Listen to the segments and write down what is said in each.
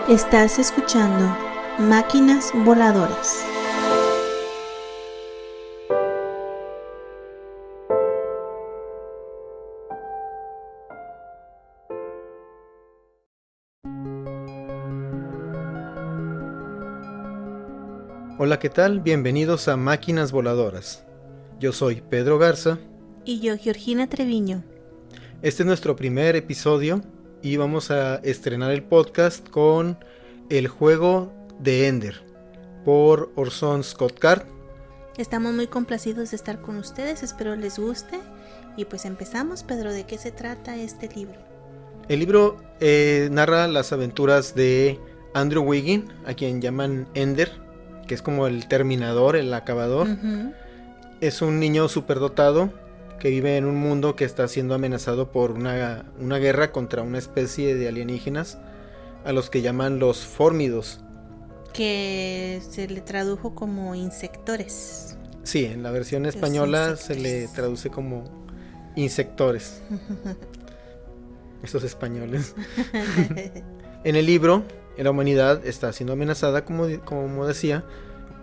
Estás escuchando Máquinas Voladoras. Hola, ¿qué tal? Bienvenidos a Máquinas Voladoras. Yo soy Pedro Garza. Y yo, Georgina Treviño. Este es nuestro primer episodio y vamos a estrenar el podcast con El juego de Ender por Orson Scott Card. Estamos muy complacidos de estar con ustedes, espero les guste. Y pues empezamos, Pedro, ¿de qué se trata este libro? El libro narra las aventuras de Andrew Wiggin, a quien llaman Ender, que es como el terminador, el acabador. Es un niño superdotado que vive en un mundo que está siendo amenazado por una guerra contra una especie de alienígenas a los que llaman los fórmidos. Que se le tradujo como insectores. Sí, en la versión española se le traduce como insectores. Estos españoles. En el libro, la humanidad está siendo amenazada, como decía,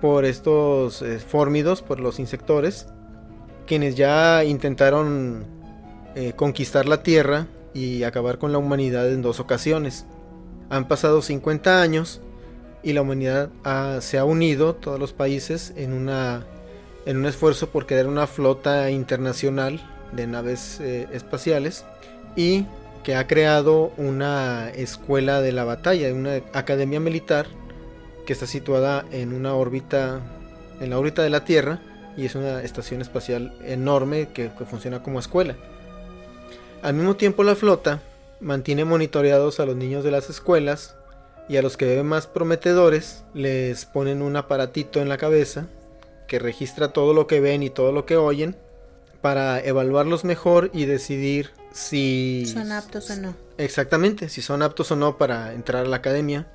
por estos fórmidos, por los insectores, quienes ya intentaron conquistar la Tierra y acabar con la humanidad en 2 ocasiones. Han pasado 50 años y la humanidad se ha unido, todos los países, en un esfuerzo por crear una flota internacional de naves espaciales, y que ha creado una escuela de la batalla, una academia militar que está situada en la órbita de la Tierra, y es una estación espacial enorme que funciona como escuela. Al mismo tiempo, la flota mantiene monitoreados a los niños de las escuelas, y a los que ven más prometedores les ponen un aparatito en la cabeza que registra todo lo que ven y todo lo que oyen para evaluarlos mejor y decidir si son aptos o no. Exactamente, si son aptos o no para entrar a la academia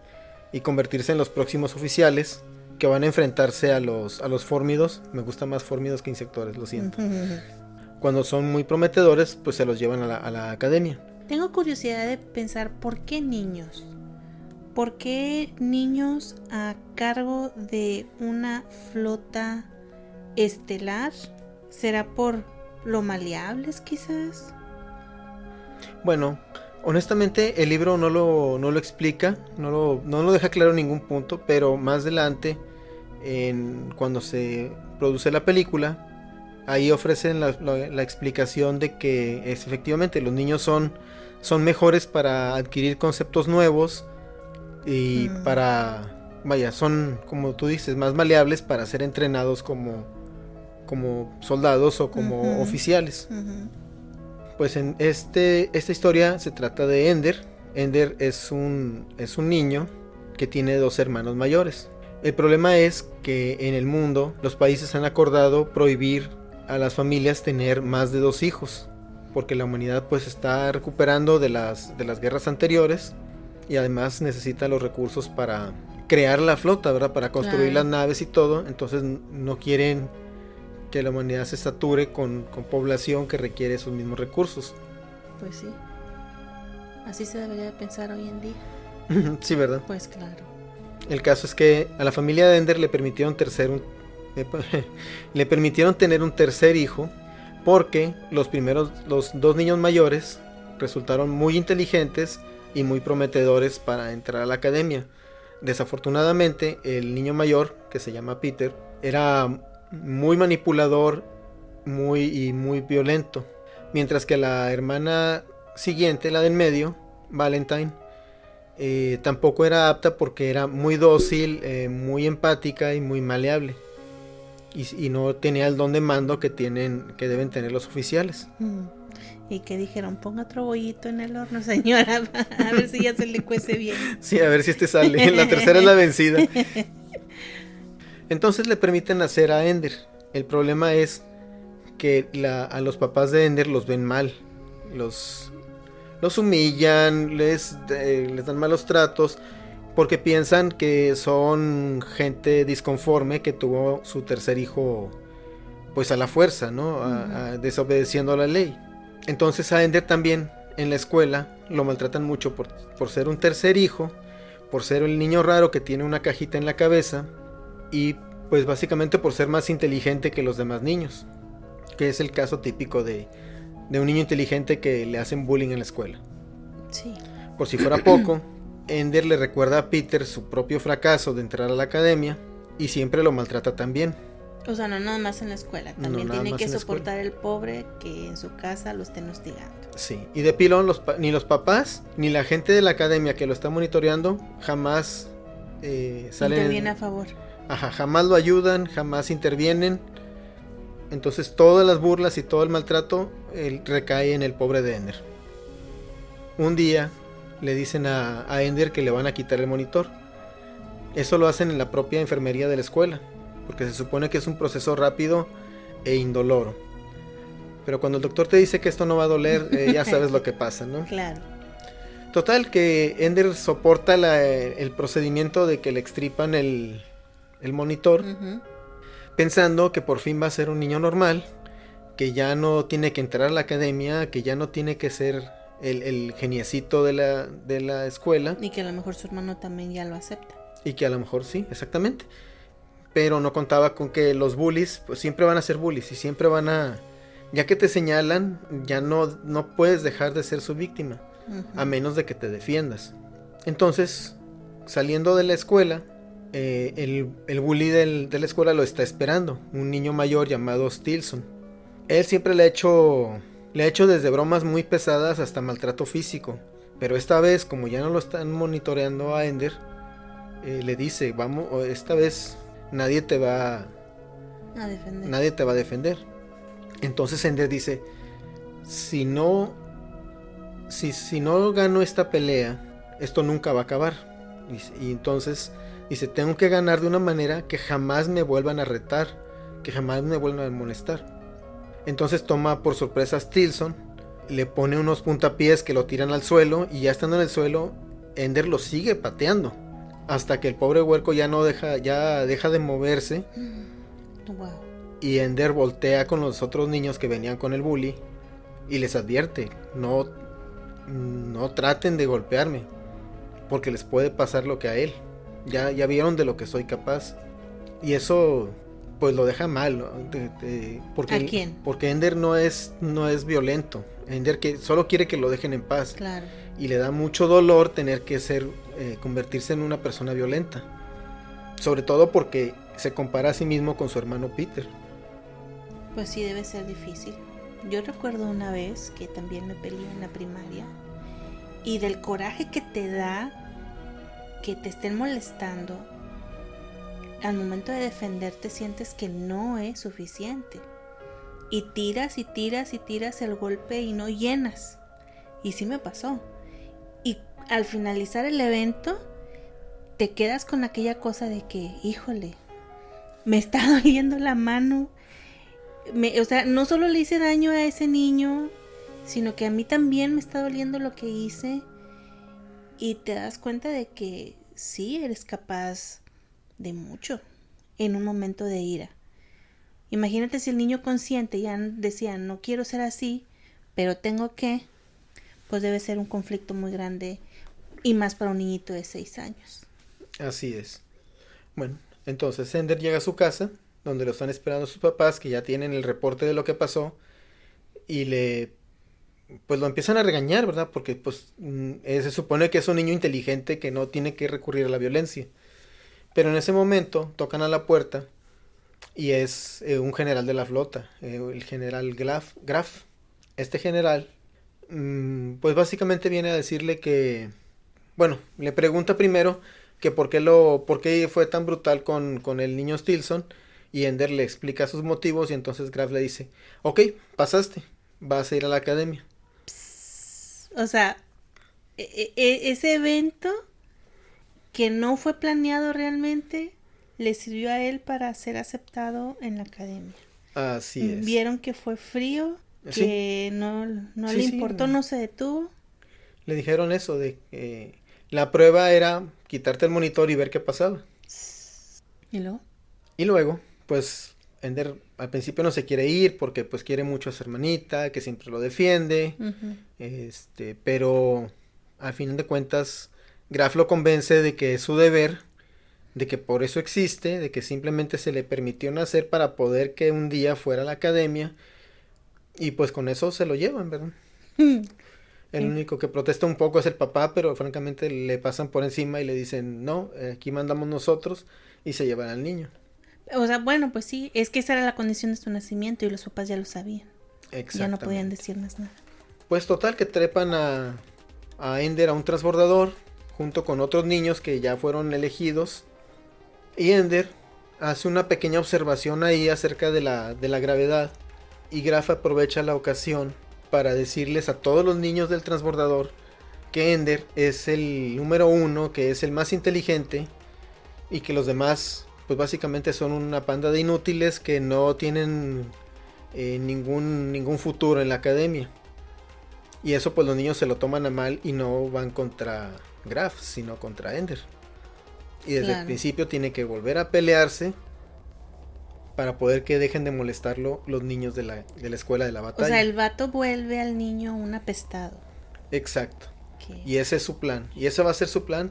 y convertirse en los próximos oficiales que van a enfrentarse a los fórmidos. Me gusta más fórmidos que insectores, lo siento. Cuando son muy prometedores, pues se los llevan a la academia. Tengo curiosidad de pensar, ¿por qué niños? ¿Por qué niños a cargo de una flota estelar? ¿Será por lo maleables quizás? Bueno, honestamente el libro no lo explica, no lo deja claro en ningún punto, pero más adelante, cuando se produce la película, ahí ofrecen la explicación de que efectivamente los niños son mejores para adquirir conceptos nuevos y son, como tú dices, más maleables para ser entrenados como soldados o como oficiales. Pues en esta historia se trata de Ender. Ender es un niño que tiene 2 hermanos mayores. El problema es que en el mundo los países han acordado prohibir a las familias tener más de 2 hijos, porque la humanidad pues está recuperando de las guerras anteriores, y además necesita los recursos para crear la flota, ¿verdad? Para construir las naves y todo. Entonces no quieren que la humanidad se sature con población que requiere esos mismos recursos. Pues sí, así se debería pensar hoy en día. Sí, ¿verdad? Pues claro. El caso es que a la familia de Ender le permitieron tener un tercer hijo, porque los 2 niños mayores resultaron muy inteligentes y muy prometedores para entrar a la academia. Desafortunadamente, el niño mayor, que se llama Peter, era muy manipulador, muy violento, mientras que la hermana siguiente, la del medio, Valentine, tampoco era apta, porque era muy dócil, muy empática y muy maleable, y no tenía el don de mando que deben tener los oficiales. Y que dijeron, ponga otro bollito en el horno, señora, a ver si ya se le cuece bien. Sí, a ver si sale. La tercera es la vencida. Entonces le permiten nacer a Ender. El problema es que a los papás de Ender los ven mal. Los humillan, les dan malos tratos, porque piensan que son gente disconforme que tuvo su tercer hijo pues a la fuerza, ¿no? Desobedeciendo a la ley. Entonces a Ender también en la escuela lo maltratan mucho por ser un tercer hijo, por ser el niño raro que tiene una cajita en la cabeza y pues básicamente por ser más inteligente que los demás niños, que es el caso típico de un niño inteligente que le hacen bullying en la escuela. Sí. Por si fuera poco, Ender le recuerda a Peter su propio fracaso de entrar a la academia y siempre lo maltrata también. O sea, no nada más en la escuela, también No, tiene que soportar el pobre que en su casa lo estén hostigando. Sí, y de pilón ni los papás ni la gente de la academia que lo está monitoreando jamás salen... Interviene a favor. Ajá, jamás lo ayudan, jamás intervienen. Entonces todas las burlas y todo el maltrato recae en el pobre de Ender. Un día le dicen a Ender que le van a quitar el monitor. Eso lo hacen en la propia enfermería de la escuela, porque se supone que es un proceso rápido e indoloro. Pero cuando el doctor te dice que esto no va a doler, ya sabes lo que pasa, ¿no? Claro. Total, que Ender soporta el procedimiento de que le extripan el monitor, pensando que por fin va a ser un niño normal, que ya no tiene que entrar a la academia, que ya no tiene que ser el geniecito de la escuela. Y que a lo mejor su hermano también ya lo acepta. Y que a lo mejor sí, exactamente. Pero no contaba con que los bullies, pues siempre van a ser bullies y siempre van a... Ya que te señalan, ya no puedes dejar de ser su víctima, a menos de que te defiendas. Entonces, saliendo de la escuela, el bully de la escuela lo está esperando, un niño mayor llamado Stilson. Él siempre le ha hecho desde bromas muy pesadas hasta maltrato físico, pero esta vez, como ya no lo están monitoreando a Ender, le dice, vamos, esta vez nadie te va a defender. Entonces Ender dice, si no gano esta pelea, esto nunca va a acabar. Y entonces dice, tengo que ganar de una manera que jamás me vuelvan a retar, que jamás me vuelvan a molestar. Entonces toma por sorpresa a Stilson, le pone unos puntapiés que lo tiran al suelo, y ya estando en el suelo, Ender lo sigue pateando hasta que el pobre huerco ya deja de moverse. Wow. Y Ender voltea con los otros niños que venían con el bully y les advierte, no traten de golpearme, porque les puede pasar lo que a él. Ya vieron de lo que soy capaz. Y eso pues lo deja mal, ¿no? Porque, ¿a quién? Porque Ender no es violento. Ender solo quiere que lo dejen en paz. Claro. Y le da mucho dolor tener que convertirse en una persona violenta. Sobre todo porque se compara a sí mismo con su hermano Peter. Pues sí, debe ser difícil. Yo recuerdo una vez que también me peleé en la primaria, y del coraje que te da que te estén molestando, al momento de defenderte sientes que no es suficiente. Y tiras y tiras y tiras el golpe y no llenas. Y sí me pasó. Y al finalizar el evento, te quedas con aquella cosa de que, híjole, me está doliendo la mano. O sea, no solo le hice daño a ese niño, sino que a mí también me está doliendo lo que hice. Y te das cuenta de que sí eres capaz de mucho en un momento de ira. Imagínate si el niño consciente ya decía, no quiero ser así, pero tengo que, pues debe ser un conflicto muy grande, y más para un niñito de 6 años. Así es. Bueno, entonces Ender llega a su casa, donde lo están esperando sus papás, que ya tienen el reporte de lo que pasó, y pues lo empiezan a regañar, ¿verdad? Porque pues se supone que es un niño inteligente que no tiene que recurrir a la violencia. Pero en ese momento tocan a la puerta y es un general de la flota, el general Graf. Este general, pues básicamente viene a decirle que, bueno, le pregunta primero que por qué fue tan brutal con el niño Stilson, y Ender le explica sus motivos, y entonces Graf le dice, ok, pasaste, vas a ir a la academia. O sea, ese evento que no fue planeado realmente le sirvió a él para ser aceptado en la academia. Así es. Vieron que fue frío, que sí. no le importó, no se detuvo. Le dijeron eso, de que la prueba era quitarte el monitor y ver qué pasaba. ¿Y luego? Y luego, pues Ender al principio no se quiere ir porque pues quiere mucho a su hermanita, que siempre lo defiende. Pero al final de cuentas Graf lo convence de que es su deber, de que por eso existe, de que simplemente se le permitió nacer para poder que un día fuera a la academia, y pues con eso se lo llevan, ¿verdad? El único que protesta un poco es el papá, pero francamente le pasan por encima y le dicen, no, aquí mandamos nosotros, y se llevan al niño. O sea, bueno, pues sí, es que esa era la condición de su nacimiento y los papás ya lo sabían. Ya no podían decir más nada. Pues total que trepan a Ender a un transbordador junto con otros niños que ya fueron elegidos. Y Ender hace una pequeña observación ahí acerca de la gravedad. Y Graf aprovecha la ocasión para decirles a todos los niños del transbordador que Ender es el número 1, que es el más inteligente, y que los demás pues básicamente son una panda de inútiles que no tienen ningún futuro en la academia. Y eso pues los niños se lo toman a mal y no van contra Graf, sino contra Ender. Y desde el principio tiene que volver a pelearse para poder que dejen de molestarlo los niños de la escuela de la batalla. O sea, el vato vuelve al niño un apestado. Exacto. ¿Qué? Y ese es su plan. Y ese va a ser su plan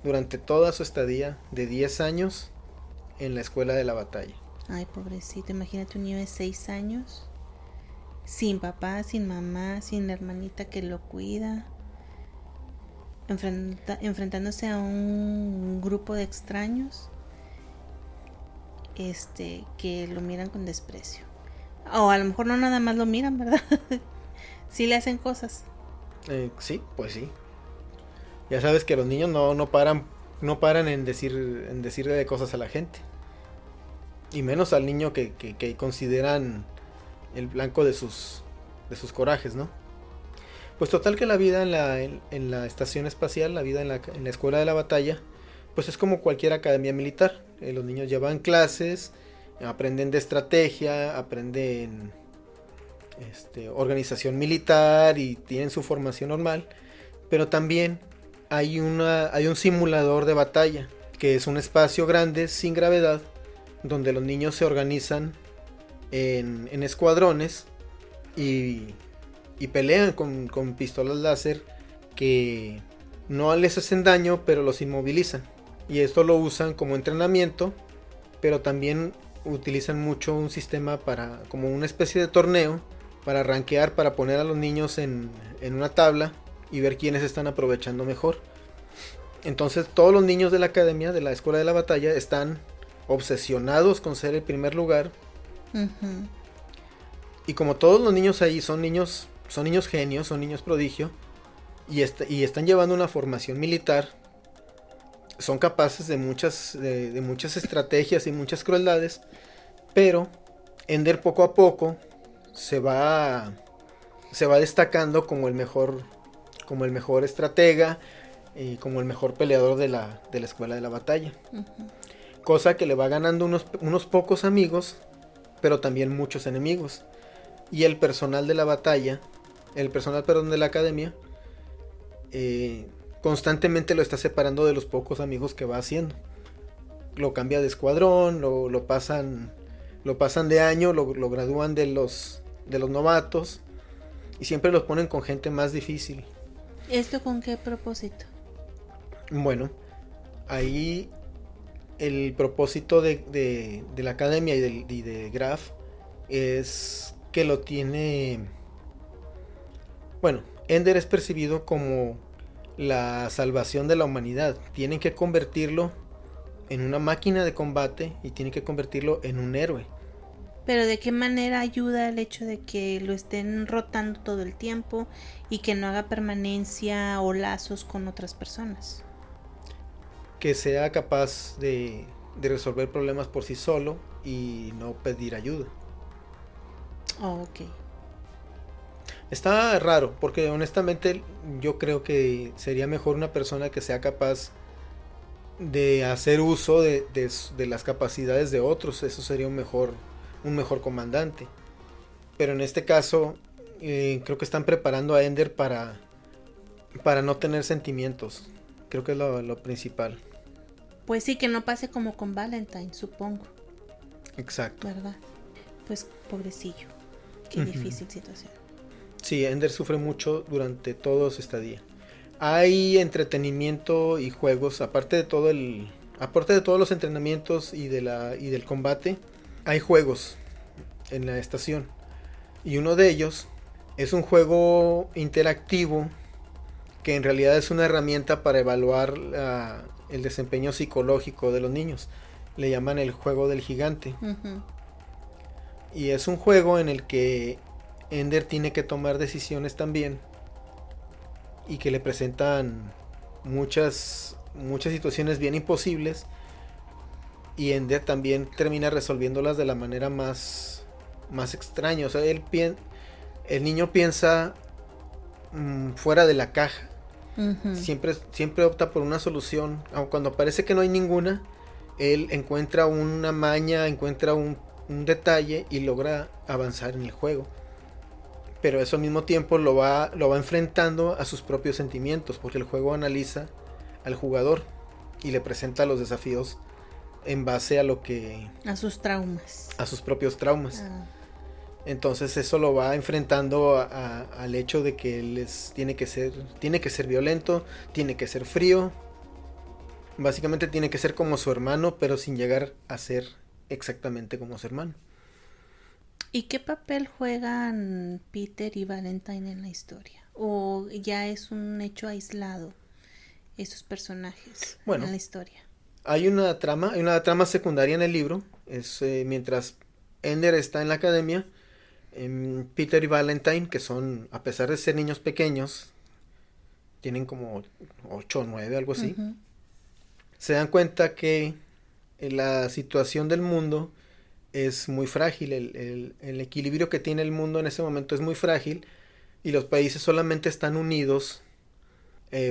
durante toda su estadía de 10 años en la escuela de la batalla. Ay, pobrecito, imagínate un niño de 6 años. Sin papá, sin mamá, sin la hermanita que lo cuida. Enfrentándose a un grupo de extraños. Que lo miran con desprecio. O a lo mejor no nada más lo miran, ¿verdad? Sí le hacen cosas. Sí, pues sí. Ya sabes que los niños no paran en decirle cosas a la gente. Y menos al niño que consideran el blanco de sus corajes, ¿no? Pues total que la vida en la estación espacial, la vida en la escuela de la batalla, pues es como cualquier academia militar. Los niños llevan clases, aprenden de estrategia, aprenden organización militar y tienen su formación normal. Pero también hay un simulador de batalla, que es un espacio grande sin gravedad, donde los niños se organizan en escuadrones y pelean con pistolas láser que no les hacen daño, pero los inmovilizan. Y esto lo usan como entrenamiento, pero también utilizan mucho un sistema como una especie de torneo para rankear, para poner a los niños en una tabla y ver quiénes están aprovechando mejor. Entonces todos los niños de la academia, de la escuela de la batalla, están obsesionados con ser el primer lugar. Uh-huh. Y como todos los niños ahí son niños genios, son niños prodigio, y están llevando una formación militar, son capaces de muchas estrategias y muchas crueldades, pero Ender poco a poco se va destacando como el mejor estratega y como el mejor peleador de la escuela de la batalla. Uh-huh. Cosa que le va ganando unos pocos amigos, pero también muchos enemigos. Y el personal de la batalla, de la academia, constantemente lo está separando de los pocos amigos que va haciendo. Lo cambia de escuadrón, lo pasan de año, lo gradúan de los novatos y siempre los ponen con gente más difícil. ¿Esto con qué propósito? Bueno, ahí el propósito de la academia y de Graf es que lo tiene... Bueno, Ender es percibido como la salvación de la humanidad. Tienen que convertirlo en una máquina de combate y tienen que convertirlo en un héroe. Pero ¿de qué manera ayuda el hecho de que lo estén rotando todo el tiempo y que no haga permanencia o lazos con otras personas? Que sea capaz de resolver problemas por sí solo y no pedir ayuda. Oh, ok. Está raro, porque honestamente yo creo que sería mejor una persona que sea capaz de hacer uso de las capacidades de otros. Eso sería un mejor comandante. Pero en este caso creo que están preparando a Ender para no tener sentimientos. Creo que es lo principal. Pues sí, que no pase como con Valentine, supongo. Exacto. ¿Verdad? Pues pobrecillo. Qué difícil situación. Sí, Ender sufre mucho durante todo su estadía. Hay entretenimiento y juegos, aparte de todos los entrenamientos y del combate, hay juegos en la estación. Y uno de ellos es un juego interactivo que en realidad es una herramienta para evaluar el desempeño psicológico de los niños. Le llaman el juego del gigante. Ujú. Y es un juego en el que Ender tiene que tomar decisiones también y que le presentan muchas situaciones bien imposibles, y Ender también termina resolviéndolas de la manera más extraña. O sea, el niño piensa fuera de la caja. Ujú. Siempre opta por una solución, aun cuando parece que no hay ninguna. Él encuentra una maña, encuentra un detalle y logra avanzar en el juego. Pero eso al mismo tiempo lo va enfrentando a sus propios sentimientos, porque el juego analiza al jugador y le presenta los desafíos en base A sus traumas. a sus propios traumas. Ah. Entonces eso lo va enfrentando al hecho de que él tiene que ser violento, tiene que ser frío, básicamente tiene que ser como su hermano, pero sin llegar a ser exactamente como su hermano. ¿Y qué papel juegan Peter y Valentine en la historia? ¿O ya es un hecho aislado esos personajes Bueno, en la historia? hay una trama secundaria en el libro. Es mientras Ender está en la academia, Peter y Valentine, que son, a pesar de ser niños pequeños, tienen como 8 o 9, algo así, Ujú. se dan cuenta que la situación del mundo es muy frágil. El equilibrio que tiene el mundo en ese momento es muy frágil, y los países solamente están unidos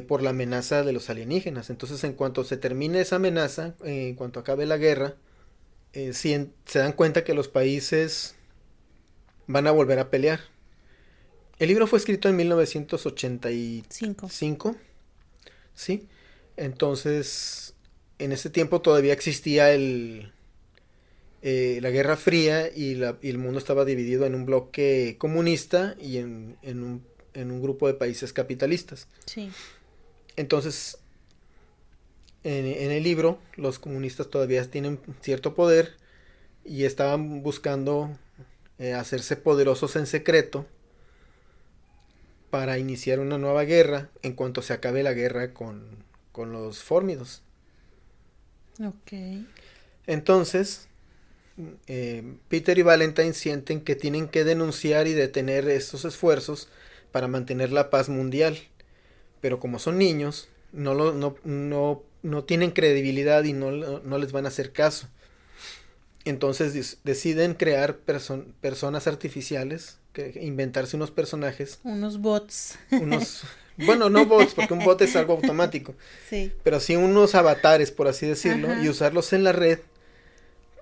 por la amenaza de los alienígenas. Entonces, en cuanto se termine esa amenaza, en cuanto acabe la guerra, se dan cuenta que los países van a volver a pelear. El libro fue escrito en 1985, ¿sí? Entonces, en ese tiempo todavía existía la Guerra Fría, y el mundo estaba dividido en un bloque comunista y en un grupo de países capitalistas. Sí. Entonces, en el libro, los comunistas todavía tienen cierto poder y estaban buscando hacerse poderosos en secreto para iniciar una nueva guerra en cuanto se acabe la guerra con los fórmidos. Ok. Entonces, Peter y Valentine sienten que tienen que denunciar y detener estos esfuerzos para mantener la paz mundial. Pero como son niños, no tienen credibilidad y no les van a hacer caso. Entonces deciden crear personas artificiales, inventarse unos personajes, Unos bots. bueno, no bots, porque un bot es algo automático, Sí. pero sí unos avatares, por así decirlo, Ajá. y usarlos en la red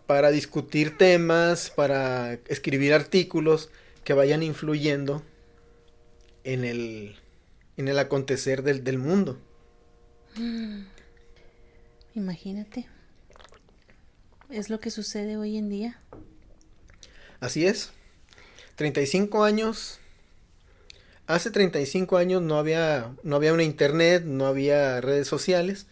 para discutir temas, para escribir artículos que vayan influyendo en el acontecer del mundo. Imagínate. Es lo que sucede hoy en día. Así es. 35 años. Hace 35 años no había una internet, no había redes sociales,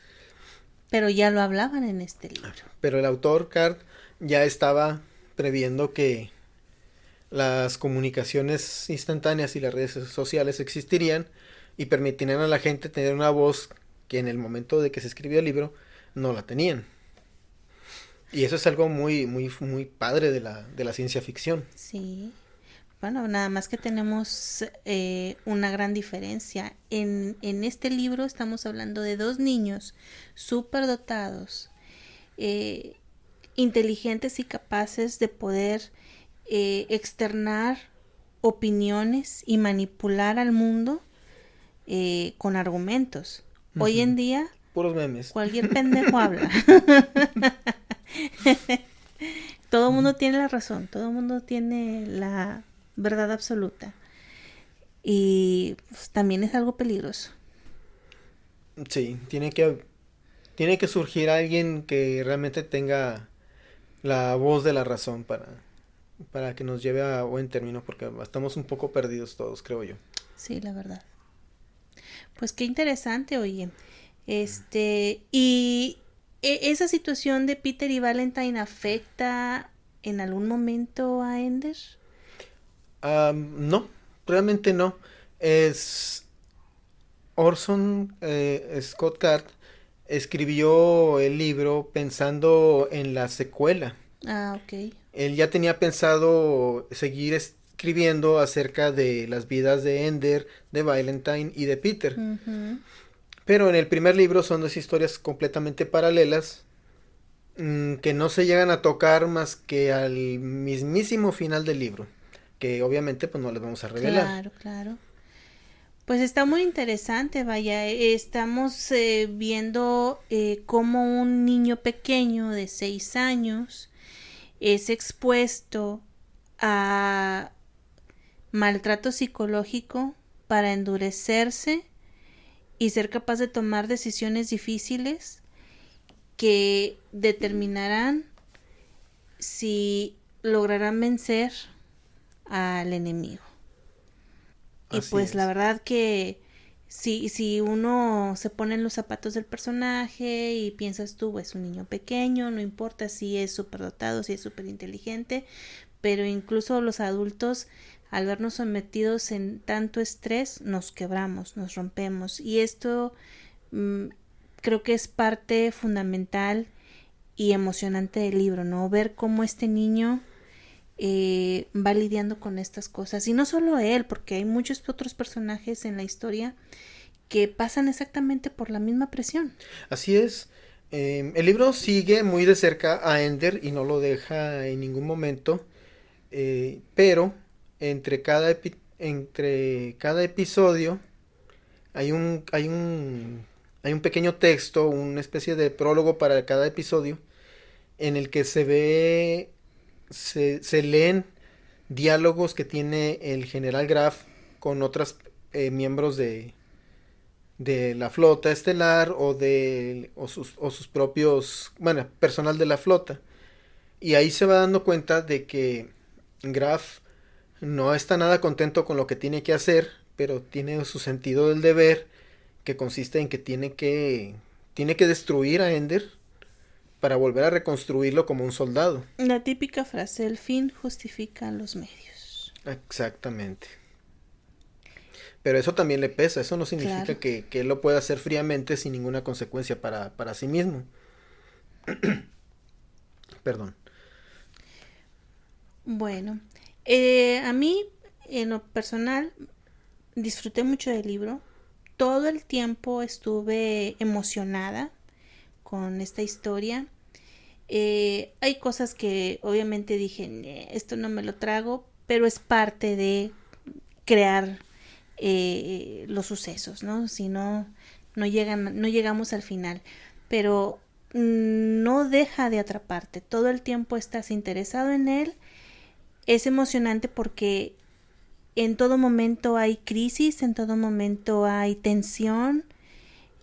Pero ya lo hablaban en este libro. pero el autor Card ya estaba previendo que las comunicaciones instantáneas y las redes sociales existirían y permitirían a la gente tener una voz que en el momento de que se escribió el libro no la tenían. Y eso es algo muy, muy, muy padre de la ciencia ficción. Sí. Bueno, nada más que tenemos una gran diferencia. En este libro estamos hablando de dos niños súper dotados, eh, inteligentes y capaces de poder externar opiniones y manipular al mundo con argumentos. Hoy en Ujú. día Puros memes. cualquier pendejo habla. Todo el mundo tiene la razón, todo el mundo tiene la verdad absoluta. Y pues, también es algo peligroso. Sí, tiene que surgir alguien que realmente tenga la voz de la razón para que nos lleve a buen término, porque estamos un poco perdidos todos, creo yo. Sí, la verdad. Pues qué interesante, oye. Y esa situación de Peter y Valentine afecta en algún momento a Ender. No, realmente no. Es Orson Scott Card escribió el libro pensando en la secuela. Ah, ok. Él ya tenía pensado seguir escribiendo acerca de las vidas de Ender, de Valentine y de Peter. Ujú. Pero en el primer libro son dos historias completamente paralelas, que no se llegan a tocar más que al mismísimo final del libro, que obviamente pues no les vamos a revelar. Claro, claro. Pues está muy interesante, vaya. Estamos viendo cómo un niño pequeño de 6 años es expuesto a maltrato psicológico para endurecerse y ser capaz de tomar decisiones difíciles que determinarán si lograrán vencer al enemigo. Y Así pues la es. verdad que si uno se pone en los zapatos del personaje y piensas tú, es un niño pequeño, no importa si es súper dotado, si es súper inteligente, pero incluso los adultos, al vernos sometidos en tanto estrés, nos quebramos, nos rompemos. Y esto mm, creo que es parte fundamental y emocionante del libro, ¿no? Ver cómo este niño va lidiando con estas cosas. Y no solo él, porque hay muchos otros personajes en la historia que pasan exactamente por la misma presión. Así es. El libro sigue muy de cerca a Ender y no lo deja en ningún momento, pero entre cada episodio hay un pequeño texto, una especie de prólogo para cada episodio en el que se leen diálogos que tiene el general Graf con otros miembros de la flota estelar o sus propios, bueno, personal de la flota. Y ahí se va dando cuenta de que Graf no está nada contento con lo que tiene que hacer, pero tiene su sentido del deber, que consiste en que tiene que destruir a Ender para volver a reconstruirlo como un soldado. La típica frase, el fin justifica los medios. Exactamente. Pero eso también le pesa, eso no Claro. significa que él lo pueda hacer fríamente sin ninguna consecuencia para sí mismo. Perdón. Bueno, a mí, en lo personal, disfruté mucho del libro. Todo el tiempo estuve emocionada con esta historia. Hay cosas que obviamente dije, esto no me lo trago, pero es parte de crear los sucesos, ¿no? Si no, no llegamos al final. Pero no deja de atraparte. Todo el tiempo estás interesado en él. Es emocionante porque en todo momento hay crisis, en todo momento hay tensión,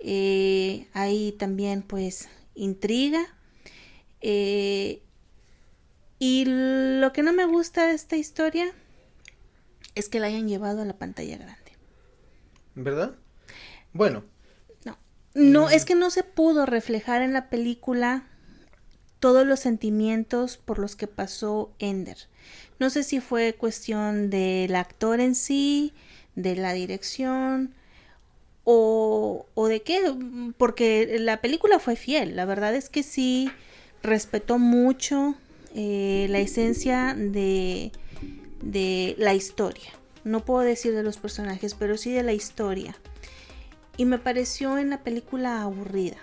hay también pues intriga. Eh, y lo que no me gusta de esta historia es que la hayan llevado a la pantalla grande. ¿Verdad? Bueno. No, no, es que no se pudo reflejar en la película todos los sentimientos por los que pasó Ender. No sé si fue cuestión del actor en sí, de la dirección o de qué, porque la película fue fiel. La verdad es que sí respetó mucho la esencia de la historia. No puedo decir de los personajes, pero sí de la historia. Y me pareció en la película aburrida.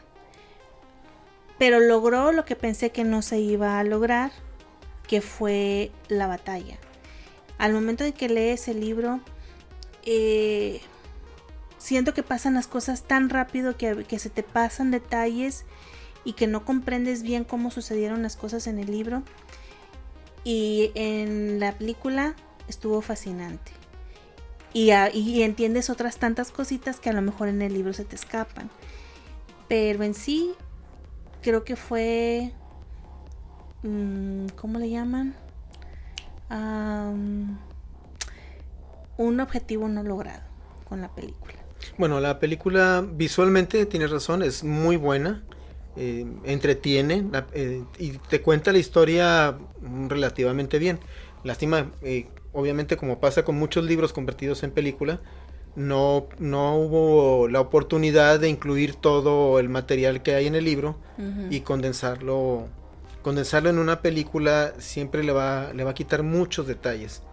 Pero logró lo que pensé que no se iba a lograr, que fue la batalla. Al momento de que lees el libro, siento que pasan las cosas tan rápido que se te pasan detalles y que no comprendes bien cómo sucedieron las cosas en el libro. Y en la película estuvo fascinante. Y entiendes otras tantas cositas que a lo mejor en el libro se te escapan. Pero en sí, creo que fue... ¿cómo le llaman? Un objetivo no logrado con la película. Bueno, la película visualmente, tienes razón, es muy buena, entretiene y te cuenta la historia relativamente bien. Lástima, obviamente como pasa con muchos libros convertidos en película, no hubo la oportunidad de incluir todo el material que hay en el libro y condensarlo en una película siempre le va a quitar muchos detalles.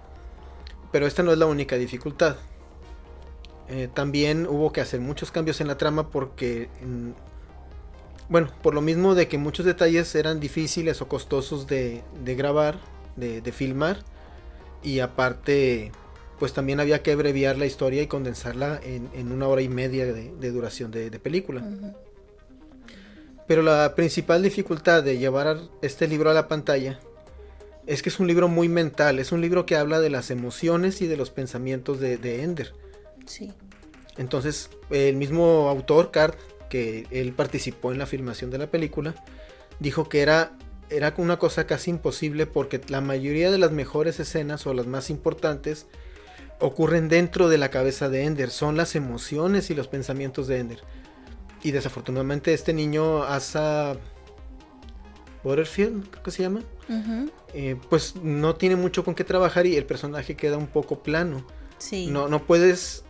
Pero esta no es la única dificultad. También hubo que hacer muchos cambios en la trama porque, bueno, por lo mismo de que muchos detalles eran difíciles o costosos de grabar, de filmar, y aparte, pues también había que abreviar la historia y condensarla en 1 hora y media de duración de película. Pero la principal dificultad de llevar este libro a la pantalla es que es un libro muy mental, es un libro que habla de las emociones y de los pensamientos de Ender. Sí. Entonces, el mismo autor, Card, que él participó en la filmación de la película, dijo que era una cosa casi imposible porque la mayoría de las mejores escenas o las más importantes ocurren dentro de la cabeza de Ender, son las emociones y los pensamientos de Ender. Y desafortunadamente este niño, Asa Butterfield, creo que se llama, pues no tiene mucho con qué trabajar y el personaje queda un poco plano. Sí. No puedes,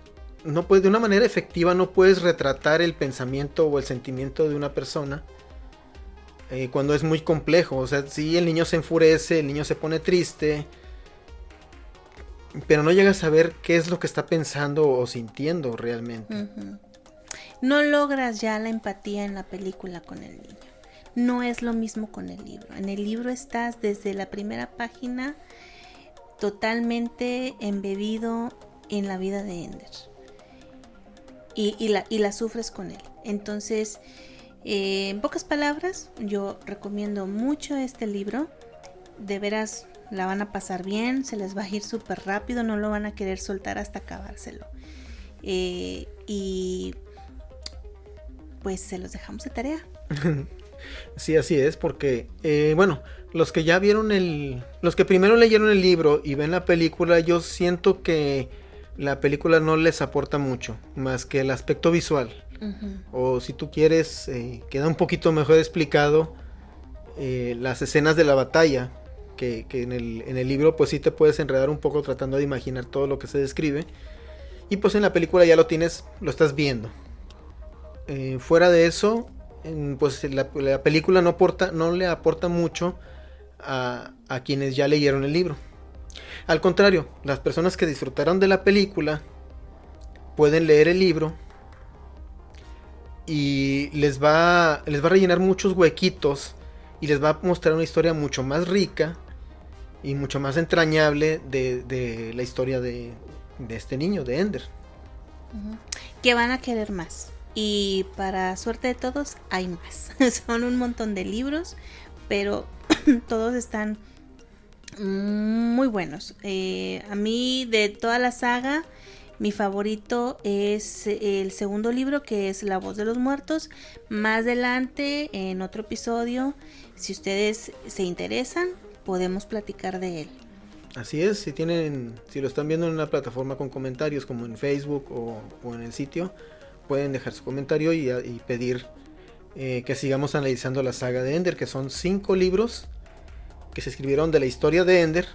de una manera efectiva no puedes retratar el pensamiento o el sentimiento de una persona cuando es muy complejo. O sea, sí, el niño se enfurece, el niño se pone triste, pero no llegas a ver qué es lo que está pensando o sintiendo realmente. No logras ya la empatía en la película con el niño. No es lo mismo con el libro. En el libro estás desde la primera página totalmente embebido en la vida de Ender. Y la sufres con él. Entonces, en pocas palabras, yo recomiendo mucho este libro. De veras la van a pasar bien, se les va a ir súper rápido, no lo van a querer soltar hasta acabárselo. Y pues se los dejamos de tarea. Sí, así es, porque bueno, los que ya vieron los que primero leyeron el libro y ven la película, yo siento que la película no les aporta mucho, más que el aspecto visual. O si tú quieres, queda un poquito mejor explicado las escenas de la batalla, que en el libro pues sí te puedes enredar un poco tratando de imaginar todo lo que se describe. Y pues en la película ya lo estás viendo. Fuera de eso, pues la película no le aporta mucho a quienes ya leyeron el libro. Al contrario, las personas que disfrutaron de la película pueden leer el libro y les va a rellenar muchos huequitos y les va a mostrar una historia mucho más rica y mucho más entrañable de la historia de este niño, de Ender. Que van a querer más. Y para suerte de todos, hay más. Son un montón de libros, pero todos están muy buenos. A mí, de toda la saga, mi favorito es el segundo libro, que es La Voz de los Muertos. Más adelante, en otro episodio, si ustedes se interesan, podemos platicar de él. Así es, si lo están viendo en una plataforma con comentarios como en Facebook o en el sitio, pueden dejar su comentario y pedir que sigamos analizando la saga de Ender, que son 5 libros que se escribieron de la historia de Ender,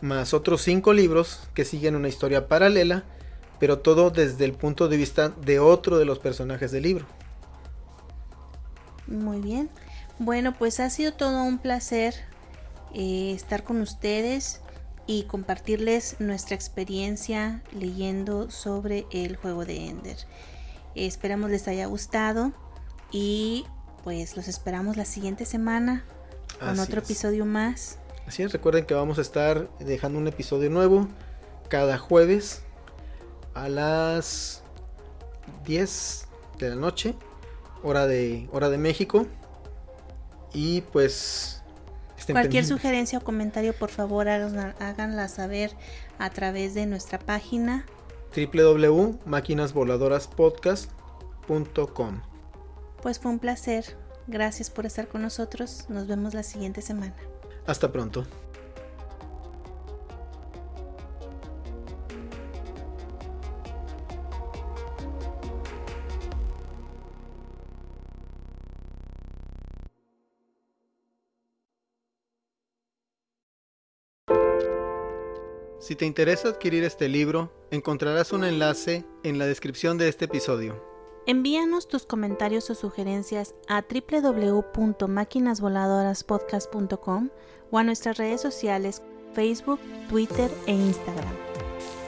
más otros 5 libros que siguen una historia paralela, pero todo desde el punto de vista de otro de los personajes del libro. Muy bien. Bueno, pues ha sido todo un placer estar con ustedes y compartirles nuestra experiencia leyendo sobre el juego de Ender. Esperamos les haya gustado y pues los esperamos la siguiente semana con otro episodio más. Así es, recuerden que vamos a estar dejando un episodio nuevo cada jueves a las 10 de la noche, hora de México. Y pues cualquier sugerencia o comentario, por favor háganla saber a través de nuestra página www.maquinasvoladoraspodcast.com. Pues fue un placer. Gracias por estar con nosotros. Nos vemos la siguiente semana. Hasta pronto. Si te interesa adquirir este libro, encontrarás un enlace en la descripción de este episodio. Envíanos tus comentarios o sugerencias a www.maquinasvoladoraspodcast.com o a nuestras redes sociales Facebook, Twitter e Instagram.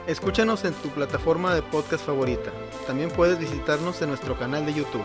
Escúchanos en tu plataforma de podcast favorita. También puedes visitarnos en nuestro canal de YouTube.